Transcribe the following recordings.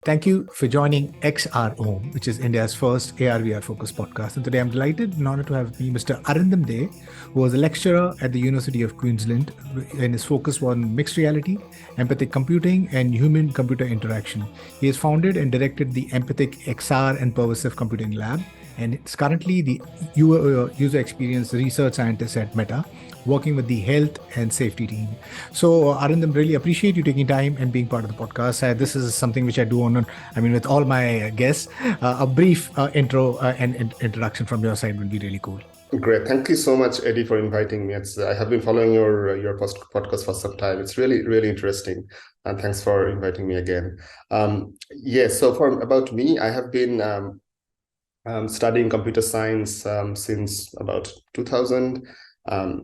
Thank you for joining XROM, which is India's first AR/VR focused podcast. And today I'm delighted and honored to have with me Mr. Arindam Dey, who was a lecturer at the University of Queensland, and his focus was on mixed reality, empathic computing, and human-computer interaction. He has founded and directed the Empathic XR and Pervasive Computing Lab, and it's currently the user experience research scientist at Meta, working with the health and safety team. So, Arindam, really appreciate you taking time and being part of the podcast. This is something which I do with all my guests. A brief intro and introduction from your side will be really cool. Great. Thank you so much, Eddie, for inviting me. I have been following your podcast for some time. It's really, really interesting. And thanks for inviting me again. So about me, I have been studying computer science since about 2000. I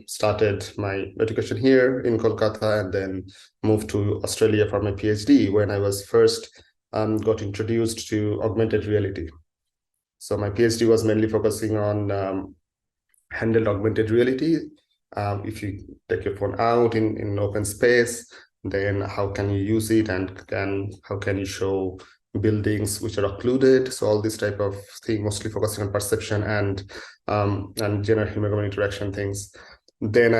started my education here in Kolkata and then moved to Australia for my Ph.D. when I was first got introduced to augmented reality. So my PhD was mainly focusing on handheld augmented reality. If you take your phone out in open space, then how can you use it, and how can you show buildings which are occluded? So all this type of thing, mostly focusing on perception and general human interaction things. Then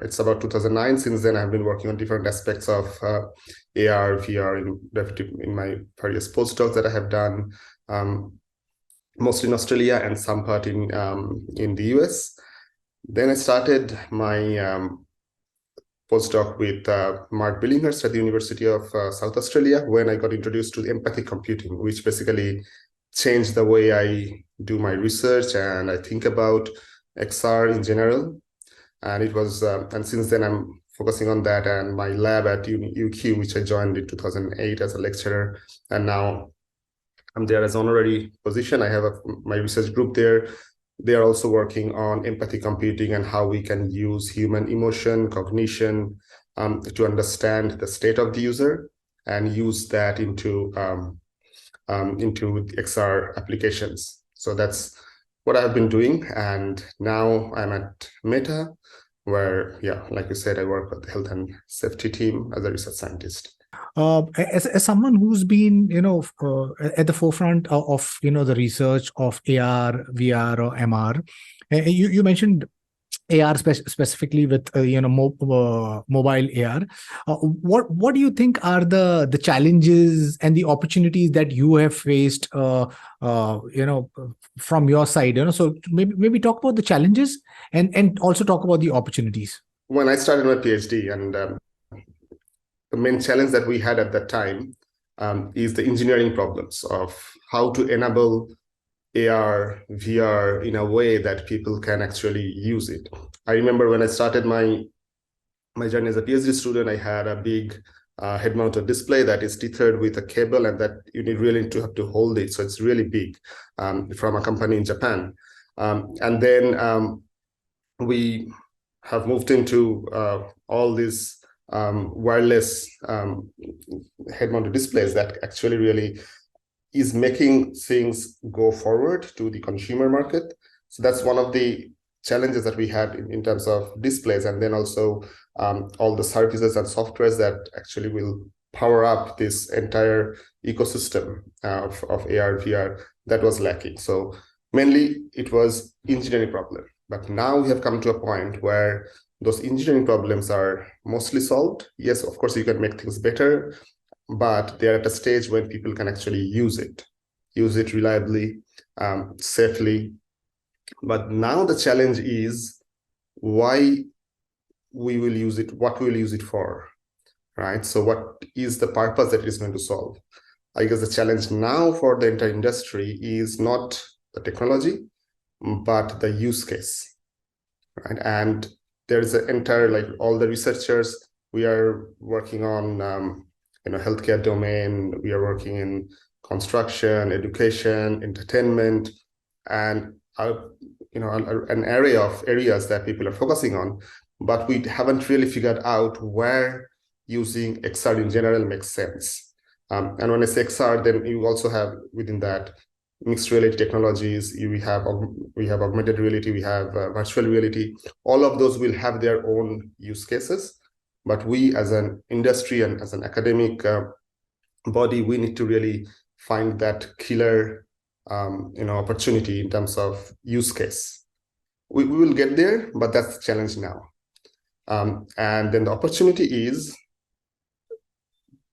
it's about 2009. Since then, I've been working on different aspects of AR, VR in my various postdocs that I have done, mostly in Australia and some part in the US. Then I started my postdoc with Mark Billinghurst at the University of South Australia, when I got introduced to empathic computing, which basically changed the way I do my research and I think about XR in general. And it was, and since then I'm focusing on that and my lab at UQ, which I joined in 2008 as a lecturer, and now I'm there as honorary position. I have my research group there. They are also working on empathic computing and how we can use human emotion, cognition to understand the state of the user and use that into XR applications. So that's what I've been doing. And now I'm at Meta, where, like you said, I work with the health and safety team as a research scientist. As someone who's been, at the forefront of the research of AR, VR, or MR, you mentioned AR specifically with mobile AR. What do you think are the challenges and the opportunities that you have faced, from your side? So maybe talk about the challenges and also talk about the opportunities. When I started my PhD, and the main challenge that we had at that time is the engineering problems of how to enable AR, VR in a way that people can actually use it. I remember when I started my journey as a PhD student, I had a big head-mounted display that is tethered with a cable, and that you need really to have to hold it. So it's really big, from a company in Japan. And then we have moved into all these wireless head-mounted displays that actually really is making things go forward to the consumer market. So that's one of the challenges that we had in terms of displays, and then also all the services and softwares that actually will power up this entire ecosystem of AR, VR that was lacking. So mainly it was engineering problem. But now we have come to a point where those engineering problems are mostly solved. Yes, of course, you can make things better, but they're at a stage when people can actually use it reliably, safely. But now the challenge is why we will use it, what we will use it for, right? So what is the purpose that it is going to solve? I guess the challenge now for the entire industry is not the technology, but the use case, right? And there's an entire, all the researchers, we are working on healthcare domain, we are working in construction, education, entertainment, and an areas that people are focusing on, but we haven't really figured out where using XR in general makes sense. And when I say XR, then you also have within that mixed reality technologies. We have augmented reality, we have virtual reality. All of those will have their own use cases, but we as an industry and as an academic body, we need to really find that killer opportunity in terms of use case. We will get there, but that's the challenge now. And then the opportunity is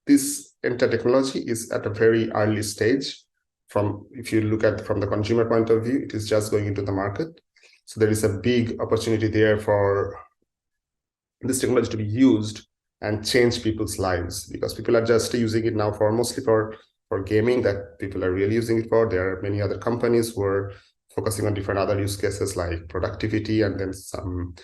this entire technology is at a very early stage. If you look at from the consumer point of view, it is just going into the market. So there is a big opportunity there for this technology to be used and change people's lives, because people are just using it now mostly for gaming, that people are really using it for. There are many other companies who are focusing on different other use cases like productivity, and then some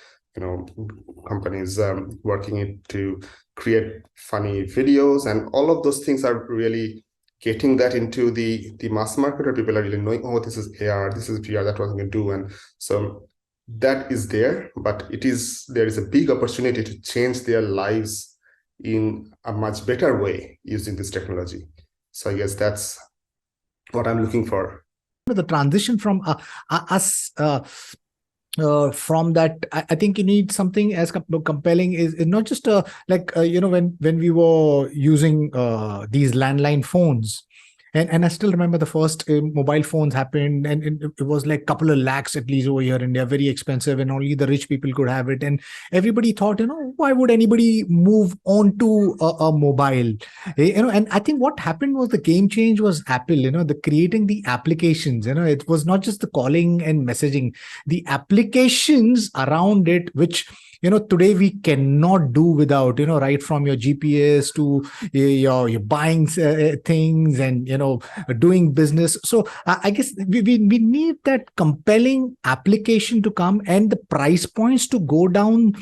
companies working it to create funny videos, and all of those things are really getting that into the mass market, where people are really knowing, oh, this is AR, this is VR, that's what I'm going to do. And so that is there, but there is a big opportunity to change their lives in a much better way using this technology. So I guess that's what I'm looking for. The transition from us from that, I think you need something as compelling is not just when we were using these landline phones, and I still remember the first mobile phones happened, and it was like a couple of lakhs at least over here in India, very expensive, and only the rich people could have it. And everybody thought, why would anybody move on to a mobile? And I think what happened was the game change was Apple, the creating the applications. It was not just the calling and messaging, the applications around it, which today we cannot do without, right from your GPS to your buying things and, doing business. So I guess we need that compelling application to come, and the price points to go down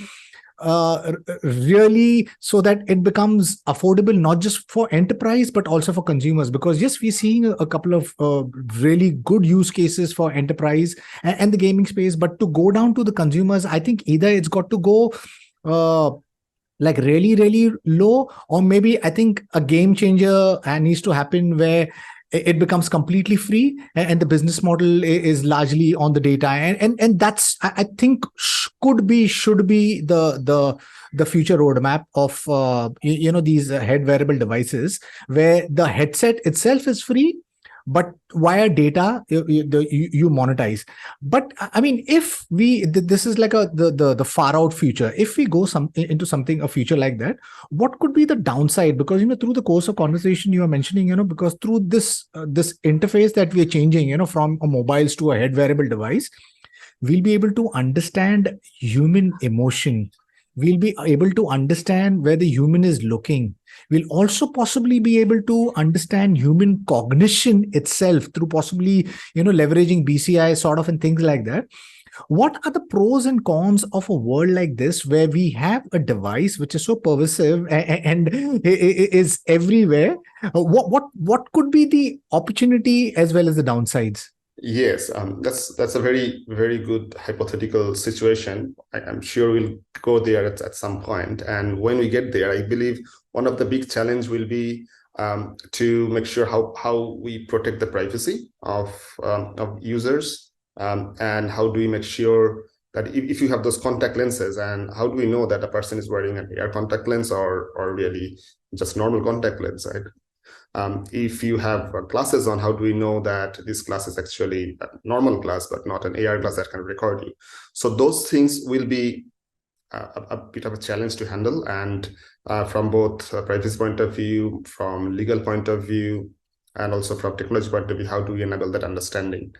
really, so that it becomes affordable, not just for enterprise, but also for consumers. Because yes, we're seeing a couple of really good use cases for enterprise and the gaming space, but to go down to the consumers, I think either it's got to go like really, really low, or maybe I think a game changer needs to happen where it becomes completely free, and the business model is largely on the data, and that's, I think, should be the future roadmap of these head wearable devices, where the headset itself is free, but via data you monetize. But I mean, if this is like the far out future, if we go into something, a future like that, what could be the downside? Because through the course of conversation you are mentioning, because through this interface that we are changing, from a mobiles to a head wearable device, we'll be able to understand human emotion. We'll be able to understand where the human is looking. We'll also possibly be able to understand human cognition itself through possibly, leveraging BCI sort of and things like that. What are the pros and cons of a world like this, where we have a device which is so pervasive and is everywhere? What could be the opportunity as well as the downsides? Yes, that's a very, very good hypothetical situation. I'm sure we'll go there at some point. And when we get there, I believe one of the big challenge will be to make sure how we protect the privacy of users, and how do we make sure that if you have those contact lenses, and how do we know that a person is wearing an AR contact lens or really just normal contact lens, right? If you have glasses on, how do we know that this glass is actually a normal glass, but not an AR glass that can record you? So those things will be a bit of a challenge to handle. And from both a privacy point of view, from legal point of view, and also from technology point of view, how do we enable that understanding?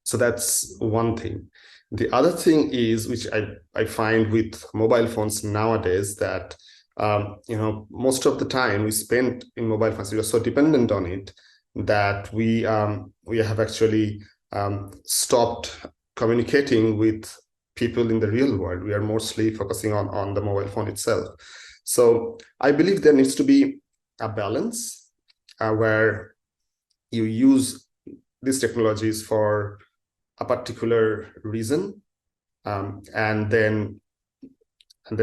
So that's one thing. The other thing is, which I find with mobile phones nowadays, that most of the time we spend in mobile phones, we are so dependent on it that we have actually stopped communicating with people in the real world. We are mostly focusing on the mobile phone itself. So I believe there needs to be a balance where you use these technologies for a particular reason, and then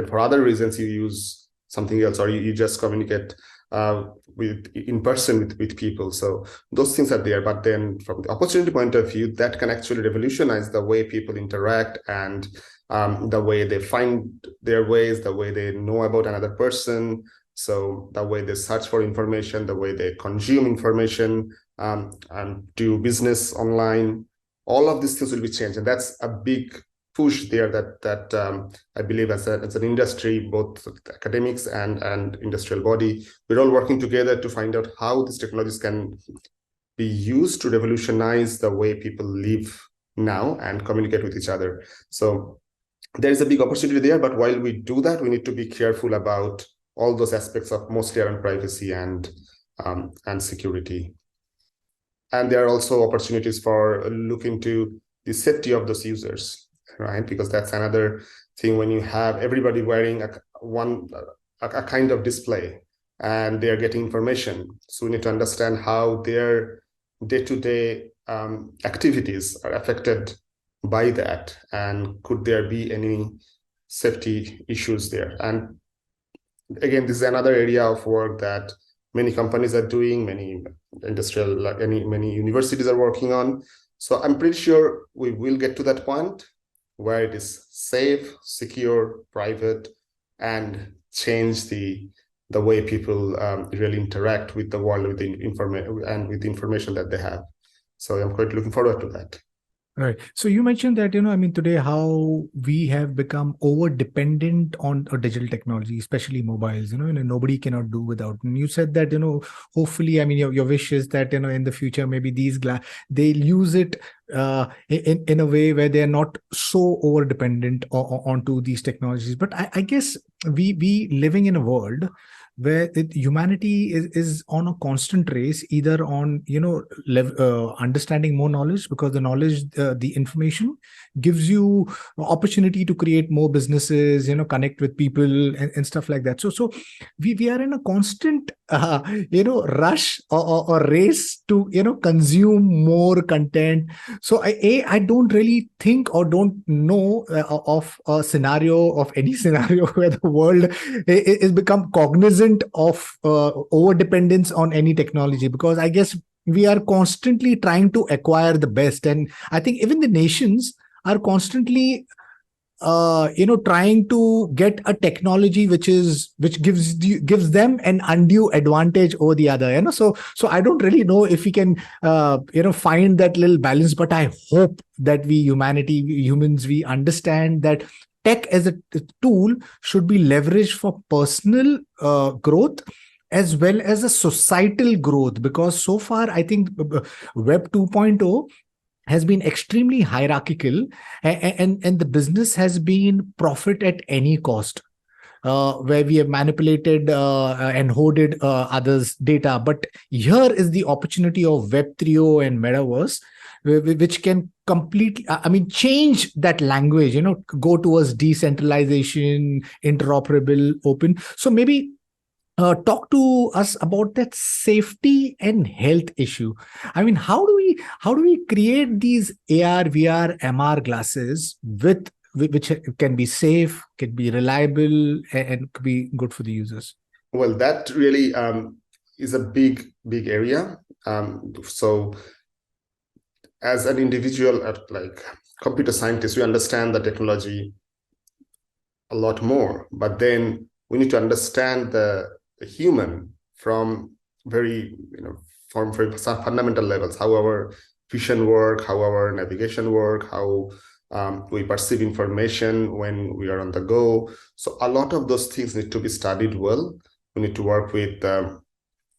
for other reasons you use something else, or you just communicate in person with people. So those things are there. But then from the opportunity point of view, that can actually revolutionize the way people interact and the way they find their ways, the way they know about another person, so the way they search for information, the way they consume information, and do business online, all of these things will be changed. And that's a big push there that I believe as an industry, both academics and industrial body, we're all working together to find out how these technologies can be used to revolutionize the way people live now and communicate with each other. So there is a big opportunity there, but while we do that, we need to be careful about all those aspects of mostly around privacy and security. And there are also opportunities for looking into the safety of those users, right? Because that's another thing when you have everybody wearing a kind of display and they're getting information. So we need to understand how their day-to-day activities are affected by that, and could there be any safety issues there. And again, this is another area of work that many companies are doing, many many universities are working on. So I'm pretty sure we will get to that point where it is safe, secure, private, and change the way people really interact with the world, with the information that they have. So I'm quite looking forward to that. Right. So you mentioned that, today how we have become over dependent on digital technology, especially mobiles, nobody cannot do without. And you said that, hopefully, your wish is that, in the future, maybe they'll use it in a way where they're not so over dependent onto these technologies. But I guess we living in a world where humanity is on a constant race, either on understanding more knowledge, because the knowledge, the information gives you opportunity to create more businesses, connect with people and stuff like that. So we are in a constant rush or race to consume more content. So I don't really think or don't know of a scenario, of any scenario where the world is become cognizant of over dependence on any technology, because I guess we are constantly trying to acquire the best. And I think even the nations are constantly trying to get a technology which gives them an undue advantage over the other. So I don't really know if we can find that little balance, but I hope that humans, we understand that tech as a tool should be leveraged for personal growth as well as a societal growth, because so far I think Web 2.0 has been extremely hierarchical, and the business has been profit at any cost, where we have manipulated and hoarded others' data. But here is the opportunity of Web 3.0 and Metaverse, which can completely, change that language, go towards decentralization, interoperable, open. So maybe talk to us about that safety and health issue. How do we create these AR, VR, MR glasses which can be safe, can be reliable, and could be good for the users? Well, that really is a big area. So as an individual, like computer scientist, we understand the technology a lot more, but then we need to understand the human from very fundamental levels, how our vision work, how our navigation work, how we perceive information when we are on the go. So a lot of those things need to be studied well. We need to work with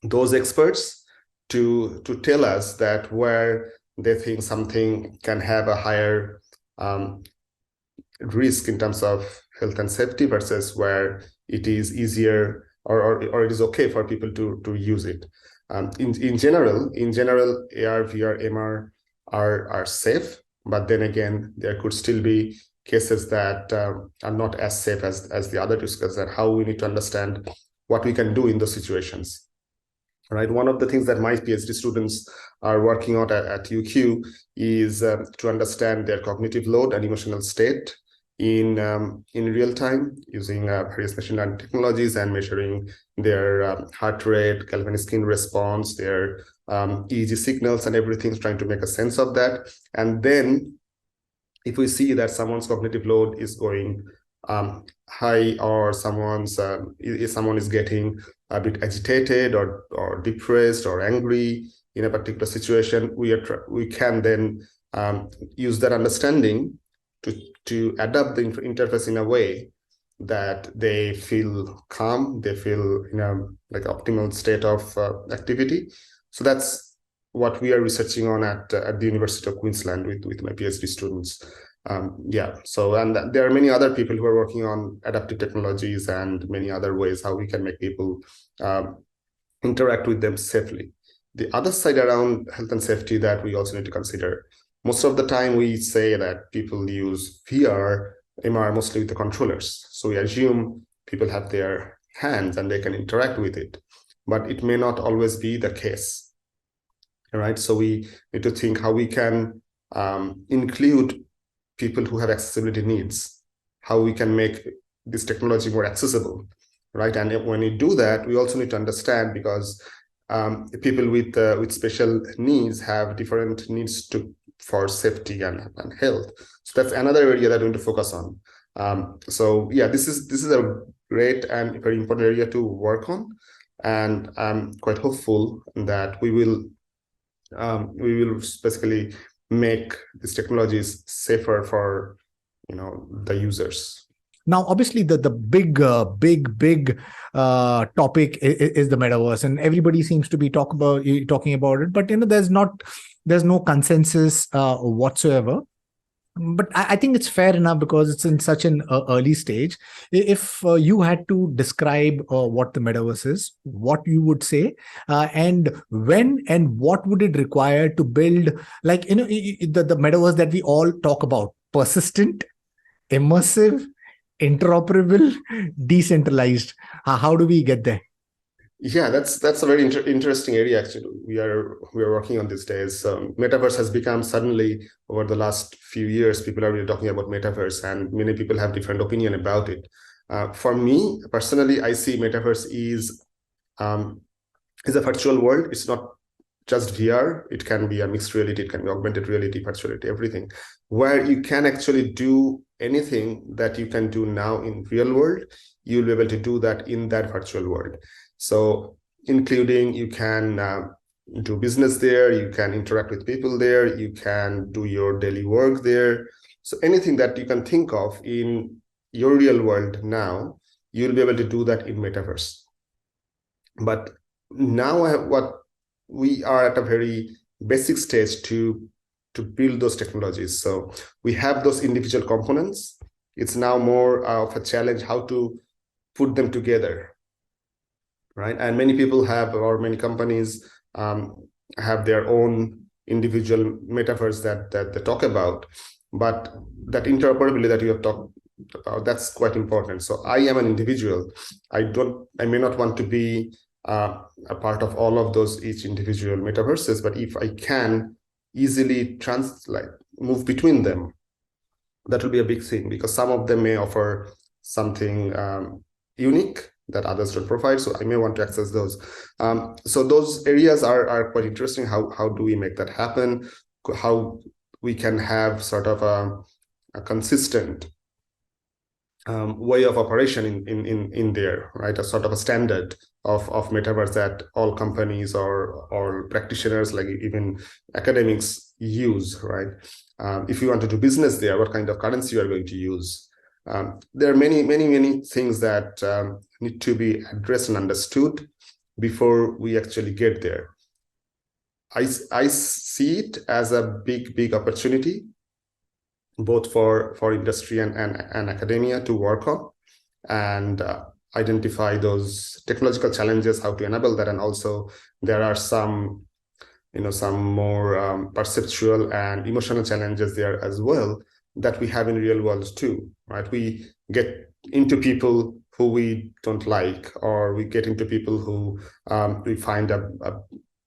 those experts to tell us that where they think something can have a higher risk in terms of health and safety versus where it is easier or it is okay for people to use it. In general, AR, VR, MR are safe, but then again, there could still be cases that are not as safe as the other discussed, and how we need to understand what we can do in those situations. Right. One of the things that my PhD students are working on at UQ is to understand their cognitive load and emotional state in real time, using various machine learning technologies and measuring their heart rate, galvanic skin response, their EEG signals and everything, trying to make a sense of that. And then if we see that someone's cognitive load is going high, or someone is getting a bit agitated or depressed or angry in a particular situation, we can then use that understanding to adapt the interface in a way that they feel calm, they feel in a like optimal state of activity. So that's what we are researching on at the University of Queensland with my PhD students. So, and there are many other people who are working on adaptive technologies and many other ways how we can make people interact with them safely. The other side around health and safety that we also need to consider, most of the time we say that people use VR, MR mostly with the controllers. So we assume people have their hands and they can interact with it, but it may not always be the case. All right, so we need to think how we can include people who have accessibility needs, how we can make this technology more accessible, right? And when we do that, we also need to understand, because people with special needs have different needs for safety and health. So that's another area that we need to focus on. So yeah, this is a great and very important area to work on, and I'm quite hopeful that we will basically make these technologies safer for the users. Now, obviously, the big topic is the metaverse, and everybody seems to be talking about it. But there's no consensus whatsoever. But I think it's fair enough because it's in such an early stage. If you had to describe what the metaverse is, what you would say, and when and what would it require to build, the metaverse that we all talk about: persistent, immersive, interoperable, decentralized. How do we get there? Yeah, that's a very interesting area. Actually, we are working on these days. Metaverse has become suddenly, over the last few years, people are really talking about metaverse, and many people have different opinion about it. For me personally, I see metaverse is a virtual world. It's not just VR. It can be a mixed reality. It can be augmented reality, virtual reality, everything, where you can actually do anything that you can do now in real world. You'll be able to do that in that virtual world. So including you can do business there, you can interact with people there, you can do your daily work there. So anything that you can think of in your real world now, you'll be able to do that in metaverse. But now what we are at a very basic stage to build those technologies. So we have those individual components. It's now more of a challenge how to put them together. Right, and many people or many companies have their own individual metaverse that they talk about, but that interoperability that you have talked about, that's quite important. So I am an individual. I may not want to be a part of all of those each individual metaverses, but if I can easily move between them, that will be a big thing, because some of them may offer something unique that others don't provide, so I may want to access those. So those areas are quite interesting. How do we make that happen? How we can have sort of a consistent way of operation in there, right? A sort of a standard of metaverse that all companies or practitioners, like even academics, use, right? If you want to do business there, what kind of currency you are going to use? There are many things that need to be addressed and understood before we actually get there. I see it as a big opportunity, both for industry and academia to work on and identify those technological challenges, how to enable that. And also there are some more perceptual and emotional challenges there as well that we have in real world too, right? We get into people who we don't like, or we get into people who we find a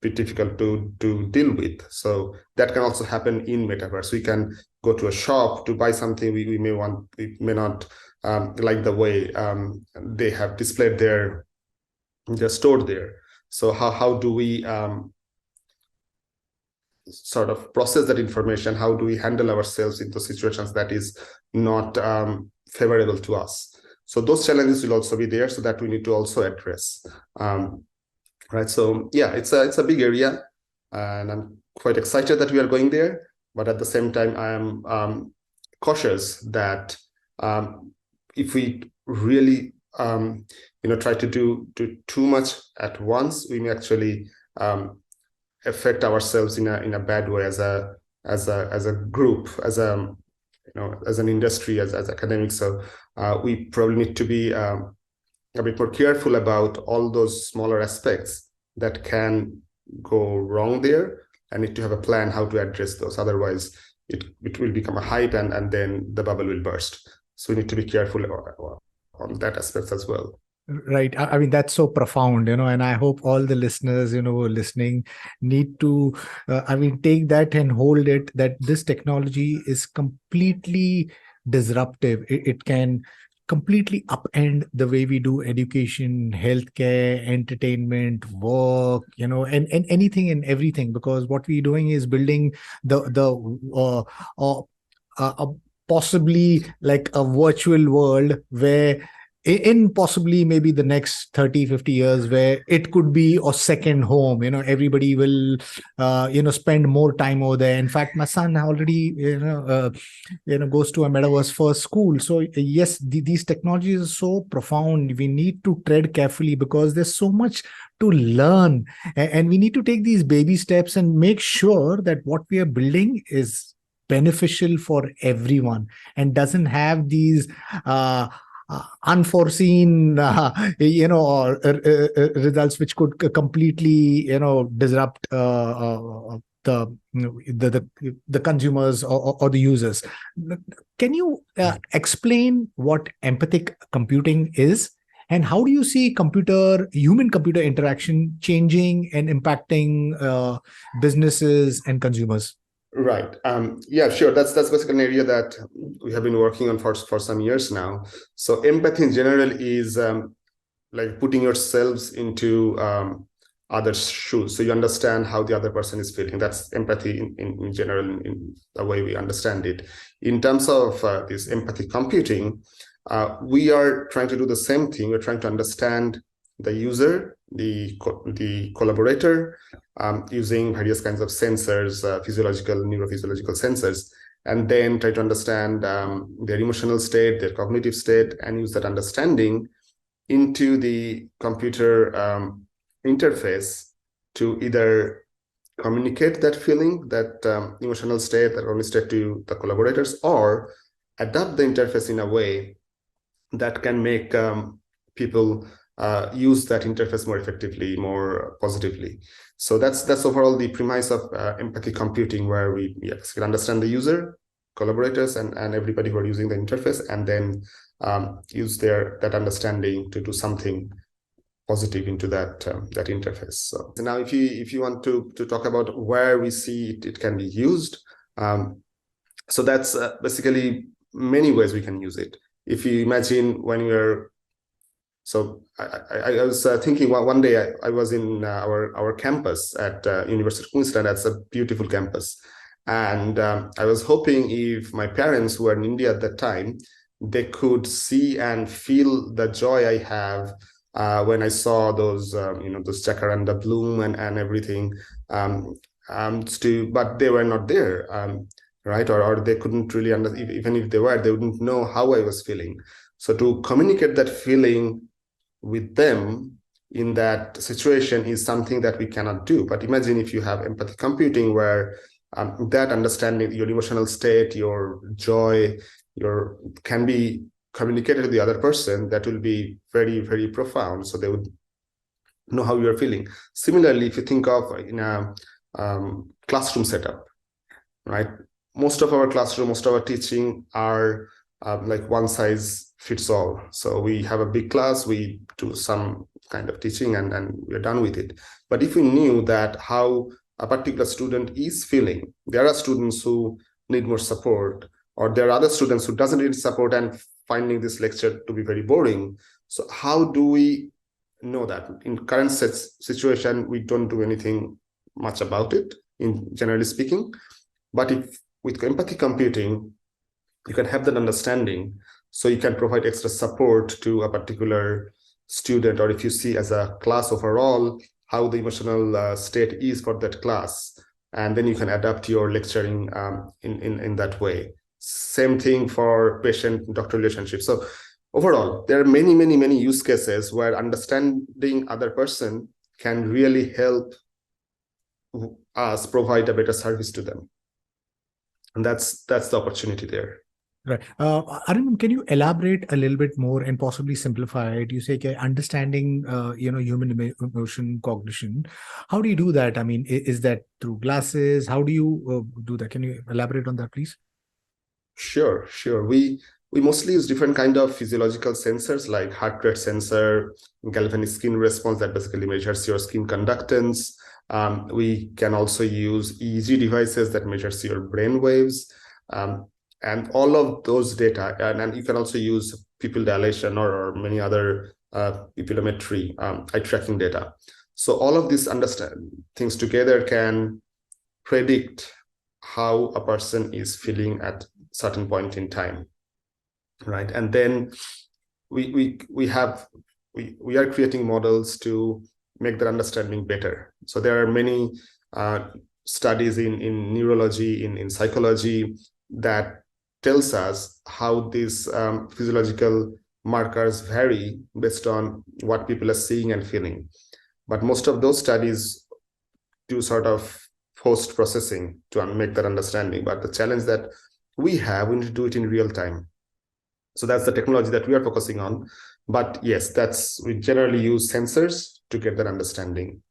bit difficult to deal with. So that can also happen in metaverse. We can go to a shop to buy something we may not like the way they have displayed their store there. So how do we sort of process that information? How do we handle ourselves in those situations that is not favorable to us? So those challenges will also be there, so that we need to also address. Right. So yeah, it's a big area, and I'm quite excited that we are going there. But at the same time, I am cautious that if we really try to do too much at once, we may actually affect ourselves in a bad way as a group, as an industry, as academics. So we probably need to be a bit more careful about all those smaller aspects that can go wrong there, and need to have a plan how to address those. Otherwise, it will become a hype, and then the bubble will burst. So we need to be careful on that aspect as well. Right. I mean, that's so profound, and I hope all the listeners, who are listening need to, take that and hold it, that this technology is completely disruptive. It can completely upend the way we do education, healthcare, entertainment, work, and anything and everything, because what we're doing is building possibly like a virtual world where in possibly maybe the next 30-50 years, where it could be a second home. Everybody will spend more time over there. In fact, my son already goes to a metaverse first school. So yes, these technologies are so profound. We need to tread carefully, because there's so much to learn, and we need to take these baby steps and make sure that what we are building is beneficial for everyone and doesn't have these unforeseen results which could completely disrupt the consumers or the users. Can you explain what empathic computing is, and how do you see human computer interaction changing and impacting businesses and consumers? Right. Yeah, sure. That's basically an area that we have been working on for some years now. So empathy in general is like putting yourselves into others' shoes, so you understand how the other person is feeling. That's empathy in general, in the way we understand it. In terms of this empathy computing, we are trying to do the same thing. We're trying to understand the user, the collaborator, using various kinds of sensors, neurophysiological sensors, and then try to understand their emotional state, their cognitive state, and use that understanding into the computer interface to either communicate that feeling, that emotional state, that cognitive state to the collaborators, or adapt the interface in a way that can make people use that interface more effectively, more positively. So that's overall the premise of empathy computing, where we can understand the user, collaborators, and everybody who are using the interface, and then use that understanding to do something positive into that interface. So now, if you want to talk about where we see it can be used, so that's basically many ways we can use it. If you imagine when you're So I was thinking one day I was in our campus at University of Queensland. That's a beautiful campus. And I was hoping if my parents, who were in India at that time, they could see and feel the joy I have when I saw those, those jacaranda bloom and everything. But they were not there, right? Or they couldn't really understand. Even if they were, they wouldn't know how I was feeling. So to communicate that feeling with them in that situation is something that we cannot do. But imagine if you have empathy computing, where that understanding, your emotional state, your joy, can be communicated to the other person. That will be very, very profound. So they would know how you are feeling. Similarly, if you think of in a classroom setup, right? Most of our teaching are like one size fits all. So we have a big class, we do some kind of teaching, and we're done with it. But if we knew that how a particular student is feeling, there are students who need more support, or there are other students who doesn't need support and finding this lecture to be very boring. So how do we know that? In current situation, we don't do anything much about it. in generally speaking. But if with empathy computing, you can have that understanding, so you can provide extra support to a particular student, or if you see as a class overall how the emotional state is for that class, and then you can adapt your lecturing in that way. Same thing for patient-doctor relationship. So overall, there are many use cases where understanding other person can really help us provide a better service to them. And that's the opportunity there. Right. Arindam, can you elaborate a little bit more and possibly simplify it? You say, okay, understanding, human emotion, cognition. How do you do that? I mean, is that through glasses? How do you do that? Can you elaborate on that, please? Sure. We mostly use different kind of physiological sensors like heart rate sensor, galvanic skin response that basically measures your skin conductance. We can also use EEG devices that measures your brain waves. And all of those data, and you can also use pupil dilation or many other pupillometry, eye tracking data. So all of these things together can predict how a person is feeling at certain point in time, right? And then we are creating models to make that understanding better. So there are many studies in neurology, in psychology, that tells us how these physiological markers vary based on what people are seeing and feeling. But most of those studies do sort of post-processing to make that understanding. But the challenge that we need to do it in real time. So that's the technology that we are focusing on. But yes, we generally use sensors to get that understanding.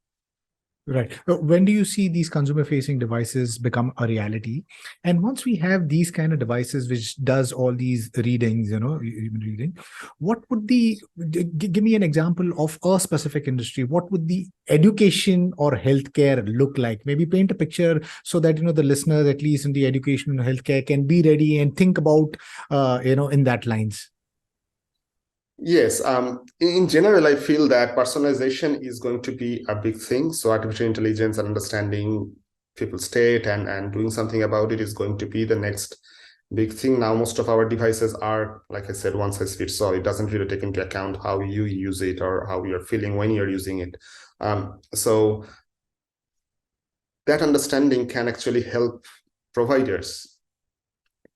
Right. When do you see these consumer-facing devices become a reality? And once we have these kind of devices, which does all these readings, human reading, what would give me an example of a specific industry? What would the education or healthcare look like? Maybe paint a picture so that, the listeners, at least in the education and healthcare, can be ready and think about, in that lines. Yes, in general, I feel that personalization is going to be a big thing. So artificial intelligence and understanding people's state and doing something about it is going to be the next big thing. Now, most of our devices are, like I said, one size fits all. It doesn't really take into account how you use it or how you're feeling when you're using it. So that understanding can actually help providers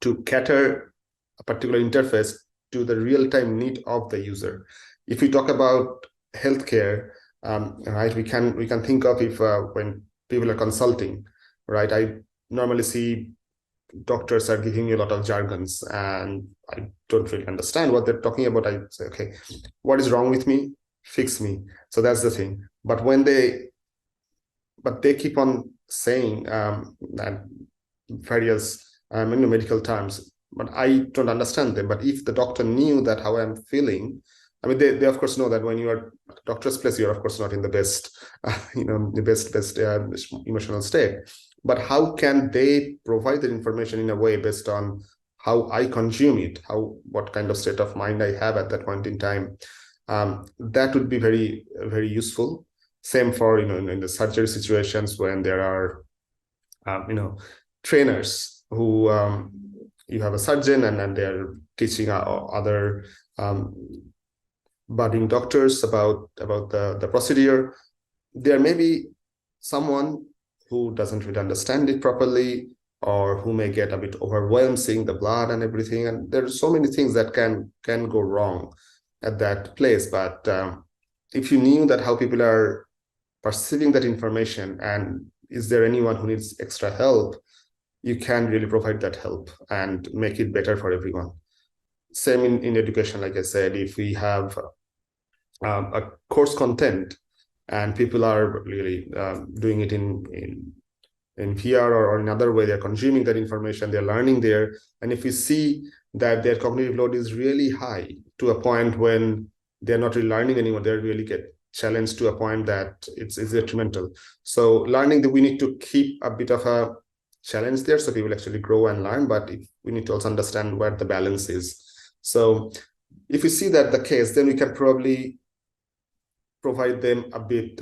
to cater a particular interface to the real-time need of the user. If we talk about healthcare, right, we can think of if when people are consulting, right, I normally see doctors are giving me a lot of jargons and I don't really understand what they're talking about. I say, okay, what is wrong with me? Fix me. So that's the thing. But they keep on saying that various medical terms, but I don't understand them. But if the doctor knew that how I'm feeling, I mean, they of course know that when you are at a doctor's place, you're of course not in the best, the best emotional state. But how can they provide that information in a way based on how I consume it, what kind of state of mind I have at that point in time? That would be very, very useful. Same for in the surgery situations when there are trainers who you have a surgeon and they're teaching other budding doctors about the procedure. There may be someone who doesn't really understand it properly, or who may get a bit overwhelmed seeing the blood and everything. And there are so many things that can go wrong at that place. But if you knew that how people are perceiving that information, and is there anyone who needs extra help, you can really provide that help and make it better for everyone. Same in education, like I said, if we have a course content and people are really doing it in VR or another way, they're consuming that information, they're learning there. And if we see that their cognitive load is really high to a point when they're not really learning anymore, they really get challenged to a point that it's detrimental. So learning, that we need to keep a bit of a challenge there so people actually grow and learn, but we need to also understand where the balance is. So if we see that the case, then we can probably provide them a bit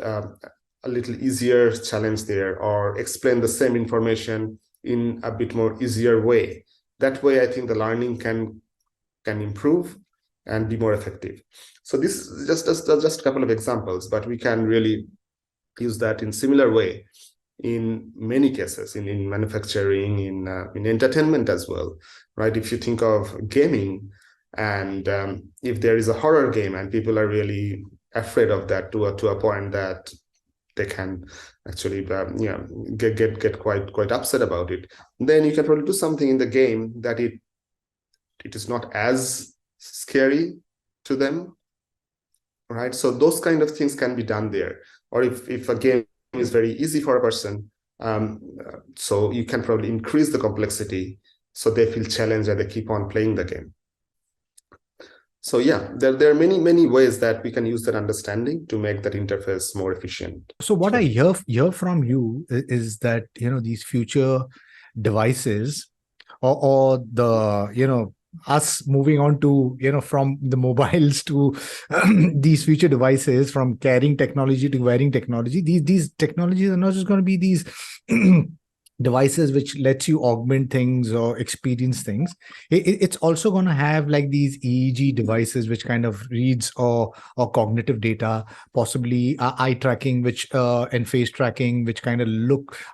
a little easier challenge there, or explain the same information in a bit more easier way. That way, I think the learning can improve and be more effective. So this is just a couple of examples, but we can really use that in similar way in many cases, in manufacturing, in entertainment as well, right? If you think of gaming, and if there is a horror game and people are really afraid of that to a point that they can actually get quite upset about it, then you can probably do something in the game that it is not as scary to them, right? So those kind of things can be done there. Or if a game is very easy for a person, so you can probably increase the complexity so they feel challenged and they keep on playing the game. So yeah, there are many ways that we can use that understanding to make that interface more efficient. So what I hear from you is that, these future devices, or the, us moving on to, from the mobiles to these future devices, from carrying technology to wearing technology, these technologies are not just going to be these devices which lets you augment things or experience things. It's also going to have like these EEG devices which kind of reads or cognitive data, possibly eye tracking, which and face tracking, which kind of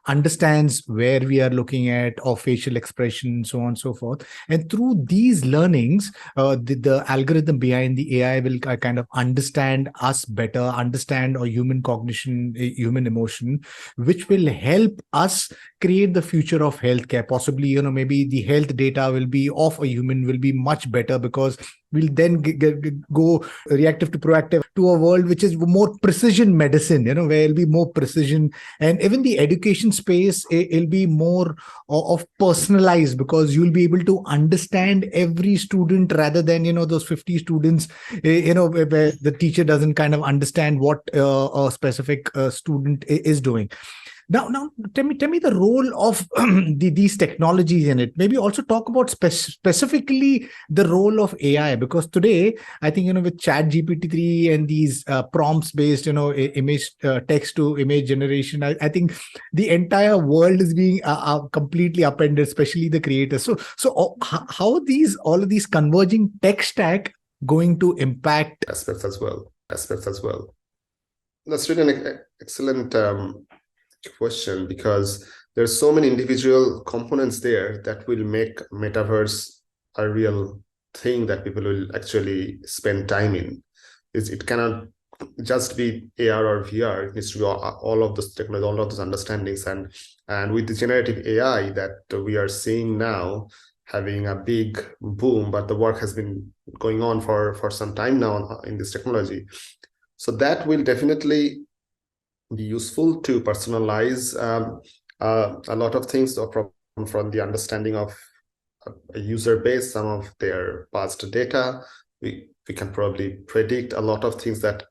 understands where we are looking at, or facial expression, so on and so forth. And through these learnings, the algorithm behind the AI will kind of understand us better, understand our human cognition, human emotion, which will help us create the future of healthcare. Possibly, maybe the health data will be of a human will be much better, because we'll then go reactive to proactive to a world which is more precision medicine, where it'll be more precision. And even the education space, it'll be more of personalized, because you'll be able to understand every student rather than, those 50 students, where the teacher doesn't kind of understand what a specific student is doing. Now, tell me the role of these technologies in it. Maybe also talk about specifically the role of AI, because today, I think, with Chat GPT-3 and these prompts-based, image text to image generation, I think the entire world is being completely upended, especially the creators. So how all of these converging tech stack going to impact aspects as well? That's really an excellent question, because there's so many individual components there that will make metaverse a real thing that people will actually spend time in. It cannot just be AR or VR. It needs to be all of those technology, all of those understandings, and with the generative AI that we are seeing now having a big boom, but the work has been going on for some time now in this technology. So that will definitely be useful to personalize a lot of things from the understanding of a user base, some of their past data. We can probably predict a lot of things that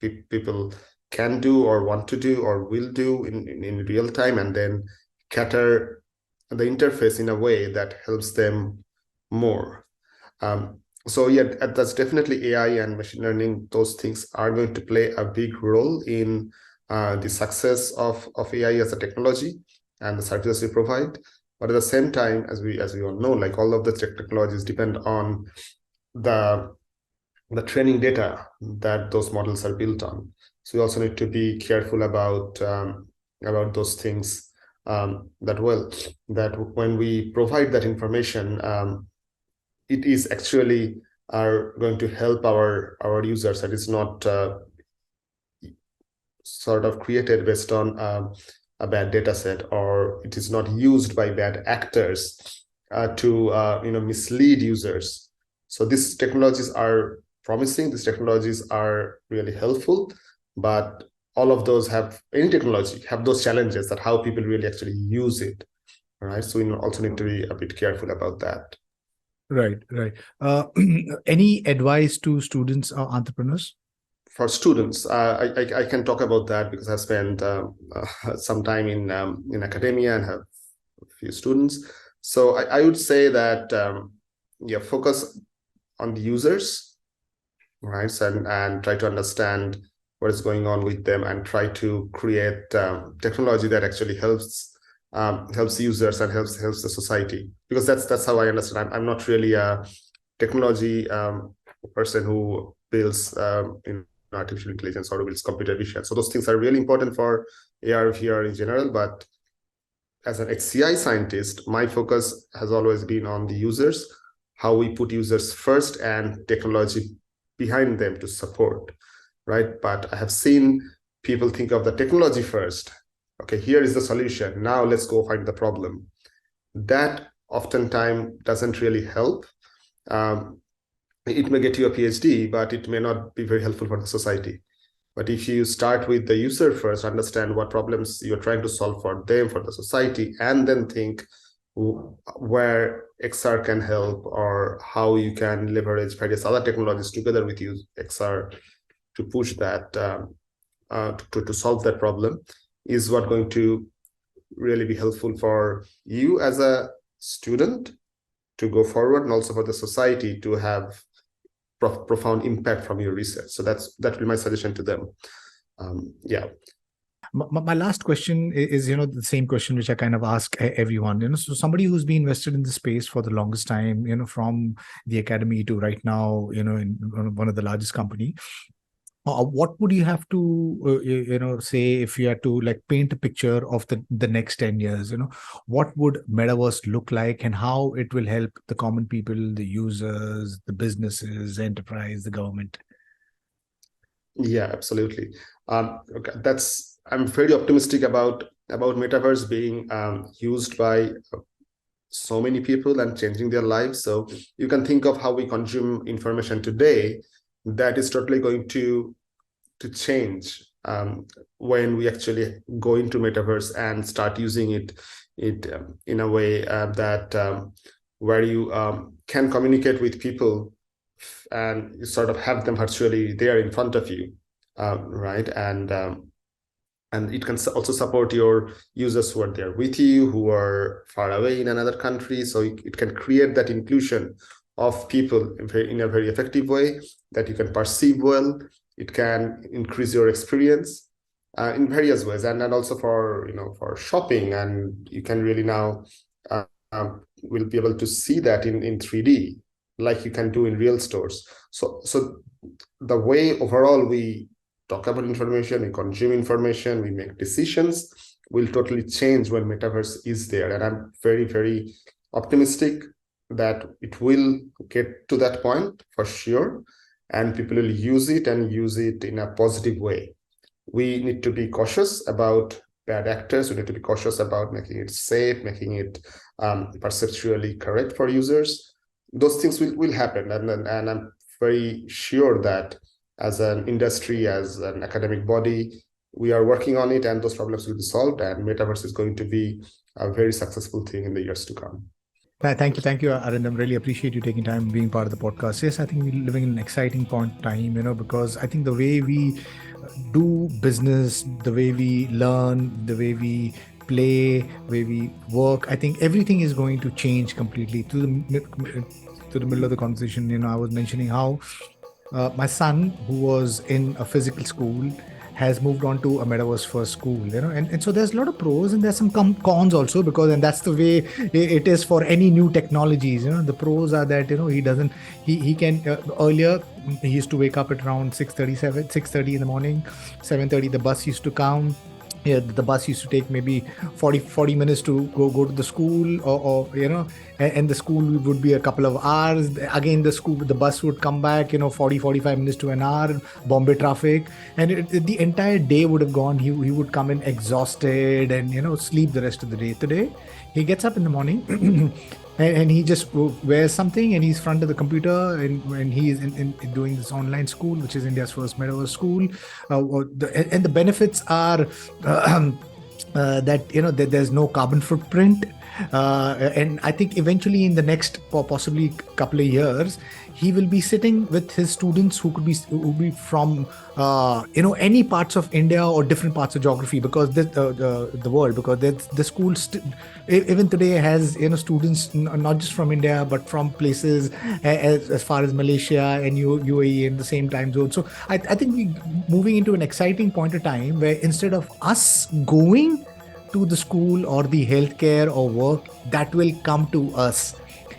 people can do or want to do or will do in real time, and then cater the interface in a way that helps them more. So yeah, that's definitely AI and machine learning. Those things are going to play a big role in the success of AI as a technology and the services we provide. But at the same time, as we all know, like all of the technologies depend on the training data that those models are built on. So we also need to be careful about those things, that when we provide that information, it is actually going to help our users, and it's not sort of created based on a bad data set, or it is not used by bad actors to mislead users. So these technologies are promising, these technologies are really helpful, but all of those any technology have those challenges, that how people really actually use it. All right, so we also need to be a bit careful about that. Right. Any advice to students or entrepreneurs? For students, I can talk about that, because I spent some time in academia and have a few students. So I would say that focus on the users, right? And try to understand what is going on with them, and try to create technology that actually helps users and helps the society. Because that's how I understand. I'm not really a technology person who builds in artificial intelligence or builds computer vision. So those things are really important for AR, VR in general. But as an HCI scientist, my focus has always been on the users, how we put users first and technology behind them to support, right? But I have seen people think of the technology first. Okay, here is the solution. Now let's go find the problem. That oftentimes doesn't really help. It may get you a PhD, but it may not be very helpful for the society. But if you start with the user first, understand what problems you're trying to solve for them, for the society, and then think where XR can help or how you can leverage various other technologies together with you, XR, to push that, to solve that problem, is what going to really be helpful for you as a student to go forward, and also for the society to have profound impact from your research. So that will be my suggestion to them. Yeah. My last question is, the same question which I kind of ask everyone, so somebody who's been invested in the space for the longest time, from the academy to right now, in one of the largest company, what would you have to, say if you had to like paint a picture of the next 10 years, what would Metaverse look like and how it will help the common people, the users, the businesses, the enterprise, the government? Yeah, absolutely. Okay, I'm very optimistic about Metaverse being used by so many people and changing their lives. So you can think of how we consume information today. That is totally going to change when we actually go into Metaverse and start using it in a way that where you can communicate with people and you sort of have them virtually there in front of you, right? And it can also support your users who are there with you, who are far away in another country. So it can create that inclusion of people in a very effective way that you can perceive well. It can increase your experience in various ways, and also for shopping. And you can really now will be able to see that in 3D, like you can do in real stores. So the way overall we talk about information, we consume information, we make decisions will totally change when Metaverse is there. And I'm very, very optimistic that it will get to that point for sure, and people will use it and use it in a positive way. We need to be cautious about bad actors. We need to be cautious about making it safe, making it perceptually correct for users. Those things will happen, and I'm very sure that as an industry, as an academic body, we are working on it, and those problems will be solved, and Metaverse is going to be a very successful thing in the years to come. Thank you, Arindam. Really appreciate you taking time being part of the podcast. Yes, I think we're living in an exciting point in time, because I think the way we do business, the way we learn, the way we play, the way we work, I think everything is going to change completely. To the middle of the conversation, I was mentioning how my son, who was in a physical school, has moved on to a Metaverse first school, and so there's a lot of pros and there's some cons also, and that's the way it is for any new technologies. The pros are that he can earlier he used to wake up at around 6:30 in the morning, 7:30 the bus used to come. Yeah, the bus used to take maybe 40 minutes to go to the school, or and the school would be a couple of hours. Again, the bus would come back, 45 minutes to an hour, Bombay traffic, and the entire day would have gone. He would come in exhausted and sleep the rest of the day. Today, he gets up in the morning and he just wears something and he's front of the computer and he's in doing this online school, which is India's first Metaverse school. And the benefits are that that there's no carbon footprint. And I think eventually in the next possibly couple of years, he will be sitting with his students who could be from any parts of India or different parts of geography, because the world, because the school even today has students not just from India but from places as far as Malaysia and UAE in the same time zone. So I think we moving into an exciting point of time where instead of us going to the school or the healthcare or work, that will come to us.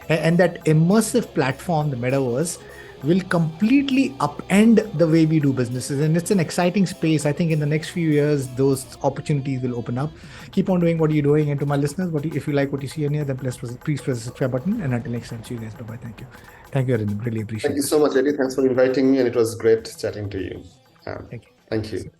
And that immersive platform, the Metaverse, will completely upend the way we do businesses. And it's an exciting space. I think in the next few years, those opportunities will open up. Keep on doing what you're doing. And to my listeners, if you like what you see in here, then please press the subscribe button. And until next time, see you guys. Bye-bye. Thank you. Thank you, Arindam. Really appreciate it. Thank you so much, Eddie. Thanks for inviting me. And it was great chatting to you. Thank you. Thank you.